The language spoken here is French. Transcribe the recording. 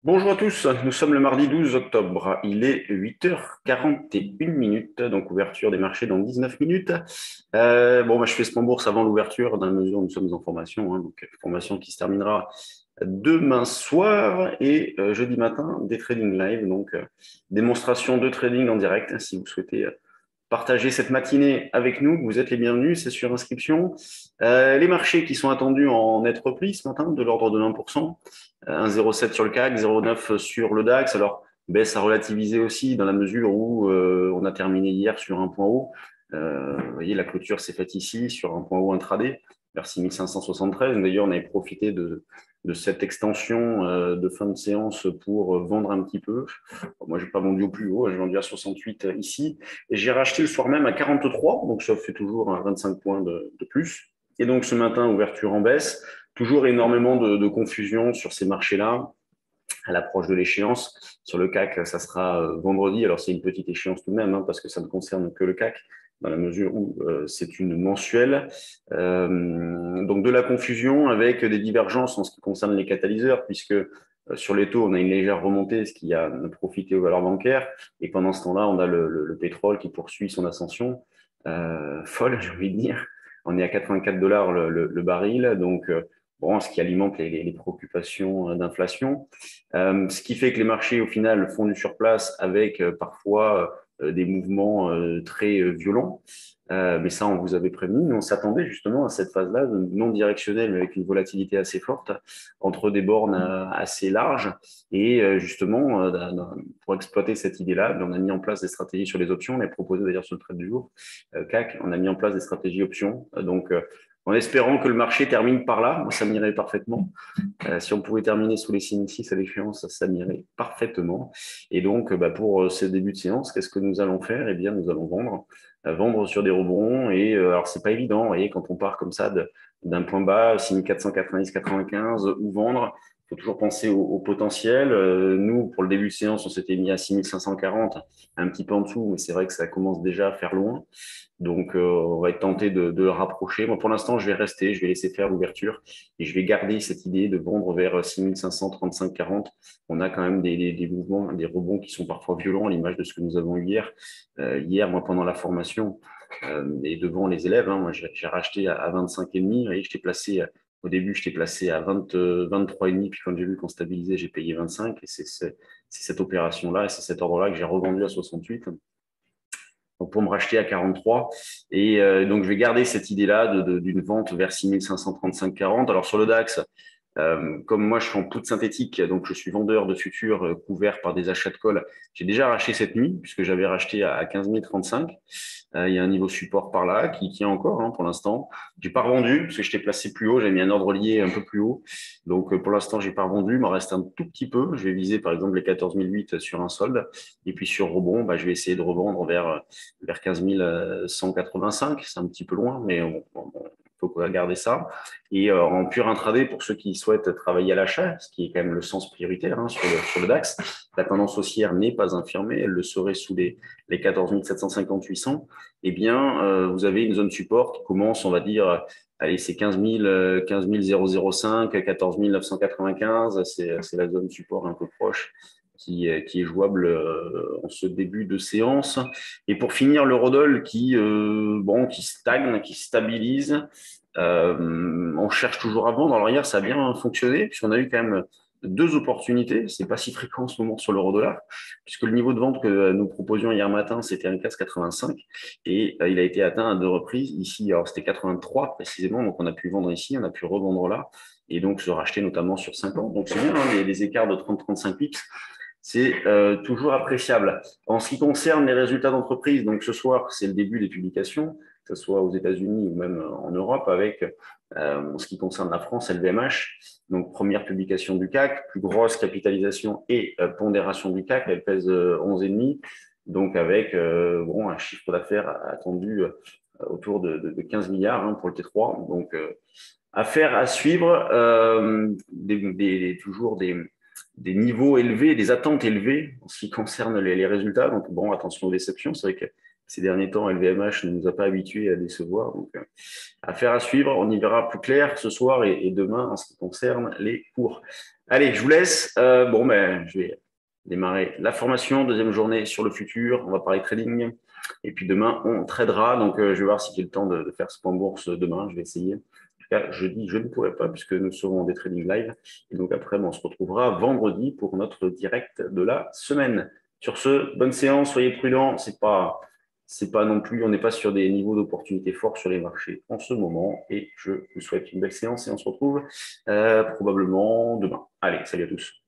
Bonjour à tous, nous sommes le mardi 12 octobre, il est 8h41, donc ouverture des marchés dans 19 minutes. Je fais ce bourse avant l'ouverture, dans la mesure où nous sommes en formation, donc formation qui se terminera demain soir et jeudi matin, des trading live, donc démonstration de trading en direct, si vous souhaitez partager cette matinée avec nous. Vous êtes les bienvenus, c'est sur inscription. Les marchés qui sont attendus en net repli ce matin, de l'ordre de 1%, 1,07 sur le CAC, 0,9 sur le DAX. Alors, baisse à relativiser aussi dans la mesure où on a terminé hier sur un point haut. Vous voyez, la clôture s'est faite ici sur un point haut intraday vers 6573. D'ailleurs, on avait profité de cette extension de fin de séance pour vendre un petit peu. Moi, je n'ai pas vendu au plus haut, j'ai vendu à 68 ici. Et j'ai racheté le soir même à 43, donc ça fait toujours 25 points de plus. Et donc ce matin, ouverture en baisse. Toujours énormément de confusion sur ces marchés-là à l'approche de l'échéance. Sur le CAC, ça sera vendredi. Alors, c'est une petite échéance tout de même, parce que ça ne concerne que le CAC, dans la mesure où c'est une mensuelle. Donc, de la confusion avec des divergences en ce qui concerne les catalyseurs, puisque sur les taux, on a une légère remontée, ce qui a profité aux valeurs bancaires. Et pendant ce temps-là, on a le pétrole qui poursuit son ascension folle, j'ai envie de dire. On est à 84 dollars le baril. Donc, bon, ce qui alimente les préoccupations d'inflation. Ce qui fait que les marchés, au final, font du surplace avec parfois des mouvements très violents. Mais ça, on vous avait prévenu. Nous, on s'attendait justement à cette phase-là, non directionnelle, mais avec une volatilité assez forte, entre des bornes assez larges. Et justement, pour exploiter cette idée-là, on a mis en place des stratégies sur les options. On a proposé d'ailleurs sur le trade du jour, CAC, on a mis en place des stratégies options. Donc, en espérant que le marché termine par là, moi, ça m'irait parfaitement. Si on pouvait terminer sous les 6 à l'échéance, ça m'irait parfaitement. Et donc, pour ce début de séance, qu'est-ce que nous allons faire? Eh bien, nous allons vendre sur des rebonds. Et alors, c'est pas évident, vous voyez, quand on part comme ça d'un point bas, 6490-95, ou vendre. Il faut toujours penser au potentiel. Nous, pour le début de séance, on s'était mis à 6540, un petit peu en dessous, mais c'est vrai que ça commence déjà à faire loin. Donc, on va être tenté de le rapprocher. Moi, pour l'instant, je vais rester, je vais laisser faire l'ouverture et je vais garder cette idée de vendre vers 6535-40. On a quand même des mouvements, des rebonds qui sont parfois violents, à l'image de ce que nous avons eu hier. Hier, moi, pendant la formation et devant les élèves, moi, j'ai racheté à 25,5. Et j'étais placé, au début, j'étais placé à 20, 23,5. Puis quand j'ai vu qu'on stabilisait, j'ai payé 25. Et c'est cette opération-là et c'est cet ordre-là que j'ai revendu à 68. Donc pour me racheter à 43. Et donc, je vais garder cette idée-là d'une vente vers 6535-40. Alors, sur le DAX, comme moi, je suis en poudre synthétique, donc je suis vendeur de futurs couverts par des achats de call. J'ai déjà racheté cette nuit, puisque j'avais racheté à 15 035. Il y a un niveau support par là qui tient encore pour l'instant. J'ai pas revendu, parce que j'étais placé plus haut. J'avais mis un ordre lié un peu plus haut. Donc, pour l'instant, j'ai pas revendu. Il m'en reste un tout petit peu. Je vais viser, par exemple, les 14 008 sur un solde. Et puis, sur rebond, je vais essayer de revendre vers 15 185. C'est un petit peu loin, mais on faut garder ça. Et en pur intraday, pour ceux qui souhaitent travailler à l'achat, ce qui est quand même le sens prioritaire sur le DAX, la tendance haussière n'est pas infirmée, elle le serait sous les 14 750-800. Eh bien, vous avez une zone support qui commence, on va dire, allez, c'est 15 005, 14 995, c'est la zone support un peu proche qui est jouable en ce début de séance. Et pour finir, l'eurodoll qui stagne, qui stabilise. On cherche toujours à vendre. Alors hier, ça a bien fonctionné, puisqu'on a eu quand même deux opportunités. C'est pas si fréquent en ce moment sur l'euro-dollar, puisque le niveau de vente que nous proposions hier matin, c'était un 15,85 et il a été atteint à deux reprises. Ici, alors c'était 83 précisément, donc on a pu vendre ici, on a pu revendre là, et donc se racheter notamment sur 5 ans. Donc c'est bien, les écarts de 30-35 pips. C'est toujours appréciable. En ce qui concerne les résultats d'entreprise, donc ce soir, c'est le début des publications, que ce soit aux États-Unis ou même en Europe, avec, en ce qui concerne la France, LVMH. Donc, première publication du CAC, plus grosse capitalisation et pondération du CAC, elle pèse 11,5. Donc, avec un chiffre d'affaires attendu autour de 15 milliards pour le T3. Donc, affaire à suivre, toujours des niveaux élevés, des attentes élevées en ce qui concerne les résultats. Donc, bon, attention aux déceptions. C'est vrai que ces derniers temps, LVMH ne nous a pas habitués à décevoir. Donc, affaire à suivre. On y verra plus clair ce soir et demain en ce qui concerne les cours. Allez, je vous laisse. Je vais démarrer la formation, deuxième journée sur le futur. On va parler trading. Et puis demain, on tradera. Donc, je vais voir si j'ai le temps de faire ce point bourse demain. Je vais essayer. En tout cas, jeudi, je ne pourrai pas puisque nous serons des trading live. Et donc, après, on se retrouvera vendredi pour notre direct de la semaine. Sur ce, bonne séance, soyez prudents. C'est pas non plus, on n'est pas sur des niveaux d'opportunité forts sur les marchés en ce moment. Et je vous souhaite une belle séance et on se retrouve probablement demain. Allez, salut à tous.